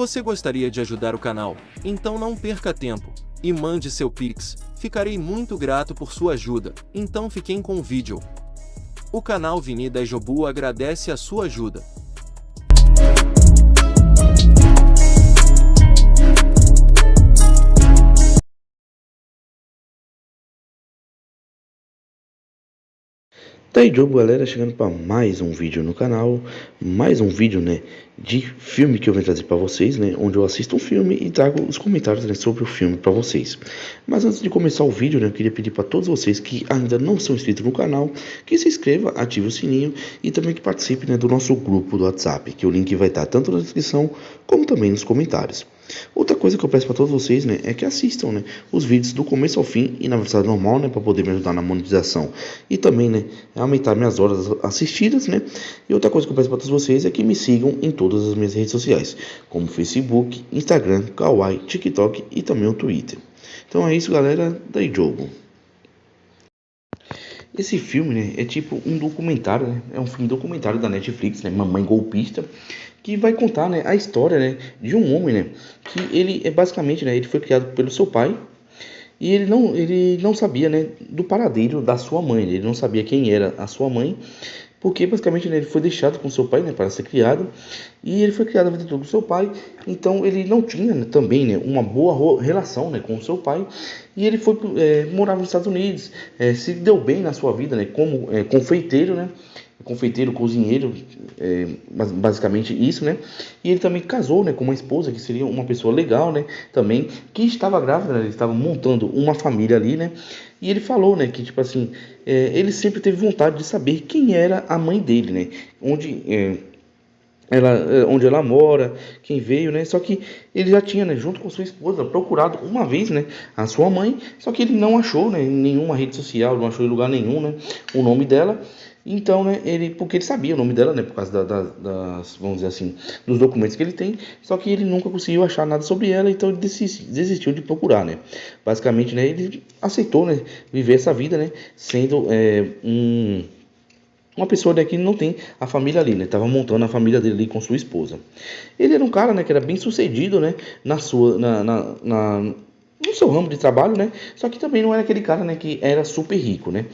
Você gostaria de ajudar o canal? Então não perca tempo e mande seu Pix. Ficarei muito grato por sua ajuda. Então fiquem com o vídeo. O canal Vini da Jobu agradece a sua ajuda. Tá aí, Jogo, galera, chegando para mais um vídeo no canal, mais um vídeo, né, de filme que eu venho trazer para vocês, né, onde eu assisto um filme e trago os comentários, né, sobre o filme para vocês. Mas antes de começar o vídeo, né, eu queria pedir para todos vocês que ainda não são inscritos no canal, que se inscreva, ative o sininho e também que participe, né, do nosso grupo do WhatsApp, que o link vai estar tanto na descrição como também nos comentários. Outra coisa que eu peço para todos vocês, né, é que assistam, né, os vídeos do começo ao fim e na velocidade normal, né, para poder me ajudar na monetização e também, né, aumentar minhas horas assistidas, né. E outra coisa que eu peço para todos vocês é que me sigam em todas as minhas redes sociais, como Facebook, Instagram, Kawaii, TikTok e também o Twitter. Então é isso, galera, daí jogo. Esse filme, né, é tipo um documentário, né, é um filme documentário da Netflix, né, Mamãe Golpista, que vai contar, né, a história, né, de um homem, né, que ele é basicamente, né, ele foi criado pelo seu pai e ele não sabia, né, do paradeiro da sua mãe, ele não sabia quem era a sua mãe, porque basicamente, né, ele foi deixado com seu pai, né, para ser criado, e ele foi criado a vida toda com seu pai, então ele não tinha, né, também, né, uma boa relação, né, com o seu pai, e ele foi morava nos Estados Unidos, se deu bem na sua vida, né, como confeiteiro, né, confeiteiro, cozinheiro, basicamente isso, né? E ele também casou, né, com uma esposa que seria uma pessoa legal, né? Também que estava grávida, né? Ele estava montando uma família ali, né? E ele falou, né, que tipo assim, ele sempre teve vontade de saber quem era a mãe dele, né? Onde ela mora, quem veio, né? Só que ele já tinha, né, junto com sua esposa, procurado uma vez, né, a sua mãe, só que ele não achou, né, em nenhuma rede social, não achou em lugar nenhum, né, o nome dela. Então, né, porque ele sabia o nome dela, né, por causa das, vamos dizer assim, dos documentos que ele tem, só que ele nunca conseguiu achar nada sobre ela, então ele desistiu de procurar, né. Basicamente, né, ele aceitou, né, viver essa vida, né, sendo uma pessoa daqui não tem a família ali, né? Tava montando a família dele ali com sua esposa. Ele era um cara, né, que era bem sucedido, né, no seu ramo de trabalho, né? Só que também não era aquele cara, né, que era super rico, né?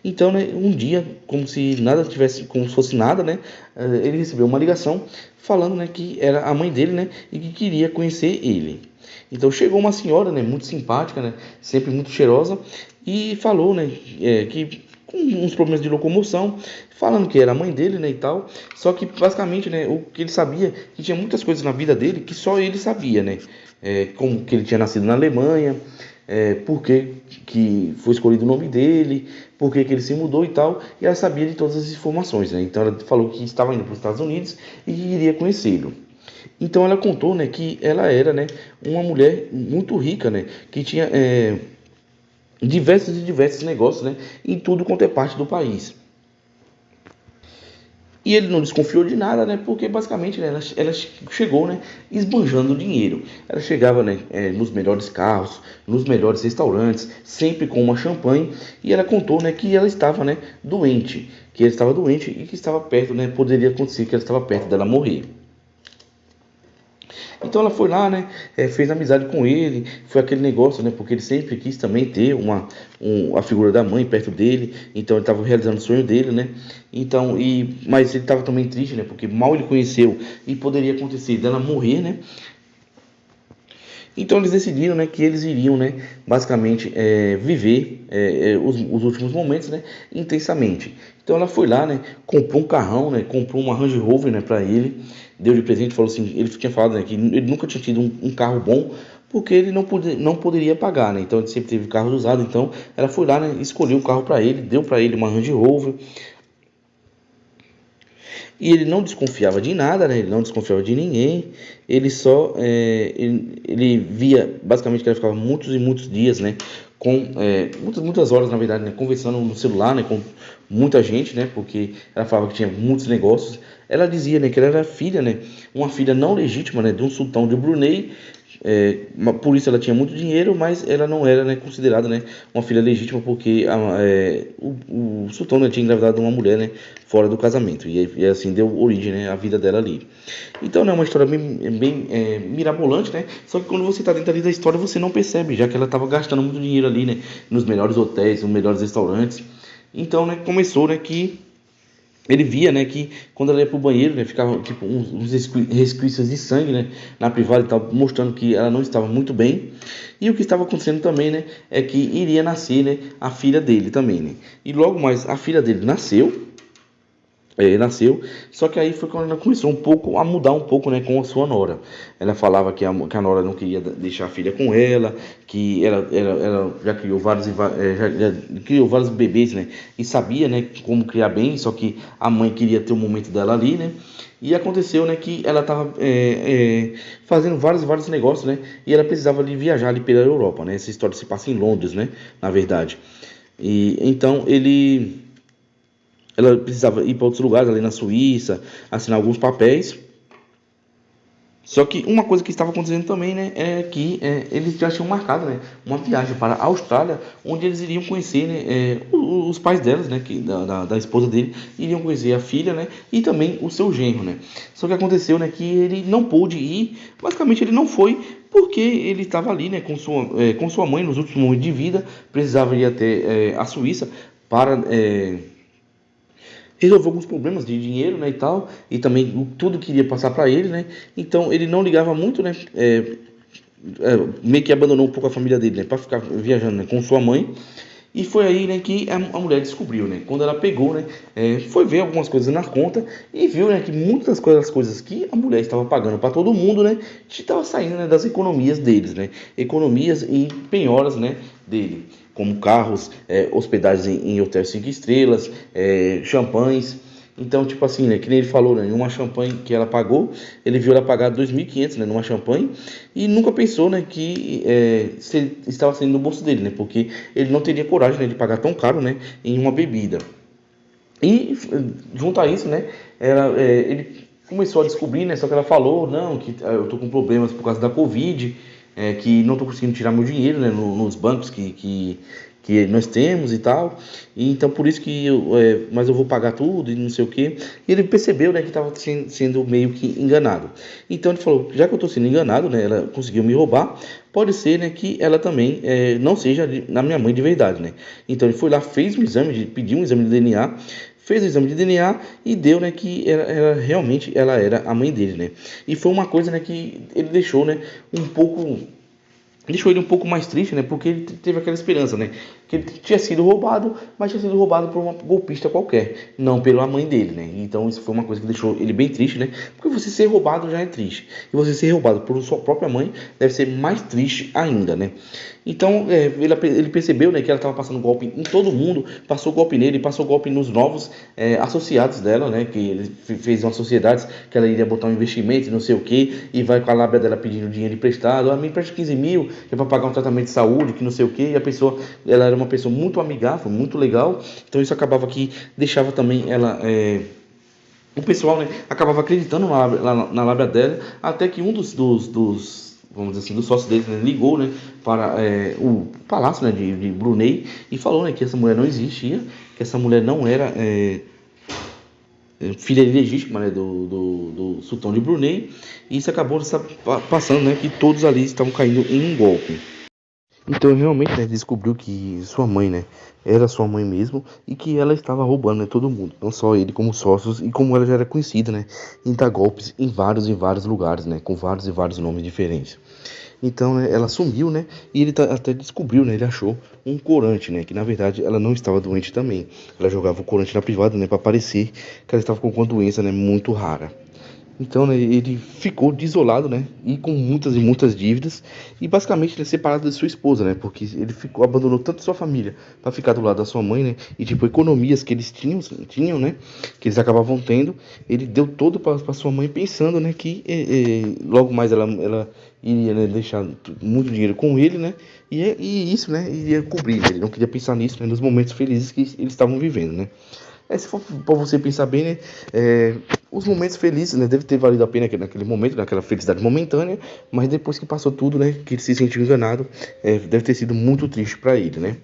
Então, né, um dia, como se nada tivesse, como se fosse nada, né? Ele recebeu uma ligação falando, né, que era a mãe dele, né, e que queria conhecer ele. Então chegou uma senhora, né, muito simpática, né, sempre muito cheirosa, e falou, né, que com uns problemas de locomoção, falando que era a mãe dele, né, e tal. Só que basicamente, né, o que ele sabia, que tinha muitas coisas na vida dele que só ele sabia, né, como que ele tinha nascido na Alemanha, por que foi escolhido o nome dele, por que ele se mudou e tal, e ela sabia de todas as informações, né. Então ela falou que estava indo para os Estados Unidos e que iria conhecê-lo. Então ela contou, né, que ela era, né, uma mulher muito rica, né, que tinha diversos negócios, né, em tudo quanto é parte do país. E ele não desconfiou de nada, né, porque basicamente, né, ela chegou, né, esbanjando dinheiro. Ela chegava, né, nos melhores carros, nos melhores restaurantes, sempre com uma champanhe, e ela contou, né, que ela estava, né, doente, que ela estava doente e que estava perto, né, poderia acontecer que ela estava perto dela morrer. Então ela foi lá, né, fez amizade com ele, foi aquele negócio, né, porque ele sempre quis também ter a figura da mãe perto dele, então ele estava realizando o sonho dele, né, então, mas ele estava também triste, né, porque mal ele conheceu e poderia acontecer dela morrer, né. Então eles decidiram, né, que eles iriam, né, basicamente viver os últimos momentos, né, intensamente. Então ela foi lá, né, comprou um carrão, né, comprou uma Range Rover, né, para ele, deu de presente, falou assim, ele tinha falado, né, que ele nunca tinha tido um carro bom, porque ele não poderia pagar, né, então ele sempre teve carro usado, então ela foi lá, né, escolheu um carro para ele, deu para ele uma Range Rover. E ele não desconfiava de nada, né? Ele não desconfiava de ninguém. Ele só ele via basicamente que ela ficava muitos e muitos dias, né? Com muitas horas, na verdade, né? Conversando no celular, né? Com muita gente, né? Porque ela falava que tinha muitos negócios. Ela dizia, né? Que ela era filha, né? Uma filha não legítima, né? De um sultão de Brunei. Por isso ela tinha muito dinheiro, mas ela não era, né, considerada, né, uma filha legítima, porque o sultão, né, tinha engravidado uma mulher, né, fora do casamento, e assim deu origem, né, à vida dela ali. Então, né, uma história bem, mirabolante, né? Só que quando você tá dentro ali da história, você não percebe, já que ela tava gastando muito dinheiro ali, né? Nos melhores hotéis, nos melhores restaurantes. Então, né, começou, né, que ele via, né, que quando ela ia pro banheiro, né, ficava tipo uns resquícios de sangue, né, na privada e tal, mostrando que ela não estava muito bem. E o que estava acontecendo também, né, é que iria nascer, né, a filha dele também, né. E logo mais a filha dele nasceu, só que aí foi quando ela começou um pouco a mudar um pouco, né, com a sua nora. Ela falava que a nora não queria deixar a filha com ela, que ela já criou já criou vários bebês, né, e sabia, né, como criar bem, só que a mãe queria ter o momento dela ali, né. E aconteceu, né, que ela estava fazendo vários negócios, né, e ela precisava de viajar ali pela Europa, né. Essa história se passa em Londres, né, na verdade. E então ela precisava ir para outros lugares, ali na Suíça, assinar alguns papéis. Só que uma coisa que estava acontecendo também, né, é que eles já tinham marcado, né, uma viagem para a Austrália, onde eles iriam conhecer, né, os pais delas, né, da esposa dele, iriam conhecer a filha, né, e também o seu genro, né. Só que aconteceu, né, que ele não pôde ir, basicamente ele não foi, porque ele estava ali, né, com sua mãe nos últimos momentos de vida, precisava ir até a Suíça para resolveu alguns problemas de dinheiro, né, e tal, e também tudo queria passar para ele, né, então ele não ligava muito, né, meio que abandonou um pouco a família dele, né, para ficar viajando, né, com sua mãe. E foi aí, né, que a mulher descobriu, né, quando ela pegou, né, foi ver algumas coisas na conta e viu, né, que muitas coisas que a mulher estava pagando para todo mundo, né, estava saindo, né, das economias deles, né, economias e penhoras, né, dele, como carros, hospedagens em hotéis 5 estrelas, champanhes. Então, tipo assim, né, que nem ele falou, né, em uma champanhe que ela pagou, ele viu ela pagar 2.500, né, numa champanhe, e nunca pensou, né, que estava saindo do bolso dele, né, porque ele não teria coragem, né, de pagar tão caro, né, em uma bebida. E junto a isso, né, ele começou a descobrir, né, só que ela falou, não, que eu tô com problemas por causa da Covid, que não tô conseguindo tirar meu dinheiro, né, nos bancos que nós temos e tal, e então por isso que mas eu vou pagar tudo e não sei o que. E ele percebeu, né, que estava sendo meio que enganado. Então ele falou, já que eu estou sendo enganado, né, ela conseguiu me roubar, pode ser, né, que ela também não seja na minha mãe de verdade, né. Então ele foi lá, fez um exame, pediu um exame de DNA, fez o exame de DNA e deu, né, que realmente ela era a mãe dele, né. E foi uma coisa, né, que ele deixou, né, deixou ele um pouco mais triste, né? Porque ele teve aquela esperança, né? Que ele tinha sido roubado, mas tinha sido roubado por uma golpista qualquer, não pela mãe dele, né? Então isso foi uma coisa que deixou ele bem triste, né? Porque você ser roubado já é triste. E você ser roubado por sua própria mãe deve ser mais triste ainda, né? Então ele percebeu, né, que ela estava passando golpe em todo mundo, passou golpe nele, passou golpe nos novos associados dela, né? Que ele fez umas sociedades que ela iria botar um investimento e não sei o que, e vai com a lábia dela pedindo dinheiro emprestado, me empresta 15 mil, é para pagar um tratamento de saúde, que não sei o que, e a pessoa, ela era uma pessoa muito amigável, muito legal, então isso acabava que deixava também ela... o pessoal, né, acabava acreditando na lábia dela, até que um dos vamos dizer assim, dos sócios dele, né, ligou, né, para o palácio, né, de Brunei e falou, né, que essa mulher não existia, que essa mulher não era filha ilegítima, né, do sultão de Brunei, e isso acabou passando, né, que todos ali estavam caindo em um golpe. Então realmente, né, descobriu que sua mãe, né, era sua mãe mesmo e que ela estava roubando, né, todo mundo, não só ele como sócios, e como ela já era conhecida, né, em dar golpes em vários lugares, né, com vários e vários nomes diferentes. Então, né, ela sumiu, né, e ele até descobriu, né, ele achou um corante, né, que na verdade ela não estava doente também. Ela jogava o corante na privada, né, para parecer que ela estava com uma doença, né, muito rara. Então, né, ele ficou desolado, né, e com muitas e muitas dívidas, e basicamente, né, separado de sua esposa, né, porque ele abandonou tanto sua família para ficar do lado da sua mãe, né, e tipo economias que eles tinham, né, que eles acabavam tendo, ele deu todo para sua mãe pensando, né, que logo mais ela iria, né, deixar muito dinheiro com ele, né, e isso, né, iria cobrir. Ele não queria pensar nisso, né, nos momentos felizes que eles estavam vivendo, né. Se for para você pensar bem, né, os momentos felizes, né, deve ter valido a pena naquele momento, naquela felicidade momentânea, mas depois que passou tudo, né, que ele se sentiu enganado, deve ter sido muito triste para ele, né.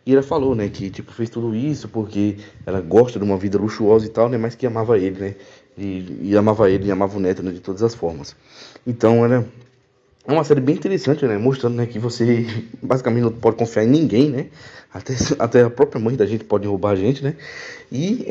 E ela falou, né, que tipo fez tudo isso porque ela gosta de uma vida luxuosa e tal, né, mas que amava ele, né, e amava ele, e amava o neto, né, de todas as formas. Então era é uma série bem interessante, né, mostrando, né, que você basicamente não pode confiar em ninguém, né, até a própria mãe da gente pode roubar a gente, né, e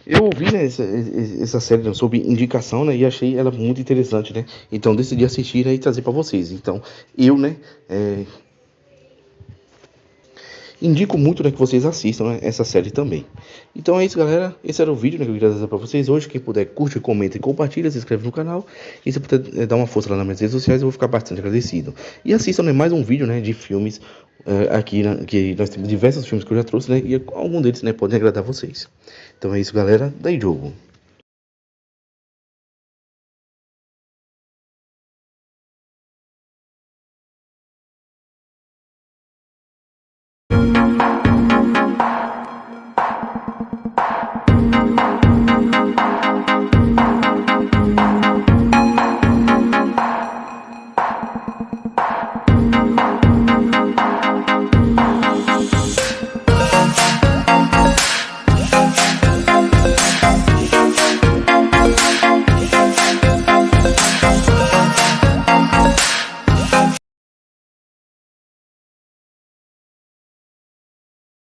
eu ouvi, né, essa série, né, sob indicação, né, e achei ela muito interessante, né, então decidi assistir, né, e trazer para vocês. Então eu, né, indico muito, né, que vocês assistam, né, essa série também. Então é isso, galera. Esse era o vídeo, né, que eu queria trazer para vocês hoje. Quem puder, curte, comenta e compartilha, se inscreve no canal. E se puder dar uma força lá nas minhas redes sociais, eu vou ficar bastante agradecido. E assistam, né, mais um vídeo, né, de filmes aqui, né, que nós temos diversos filmes que eu já trouxe, né, e algum deles, né, podem agradar vocês. Então é isso, galera. Daí jogo.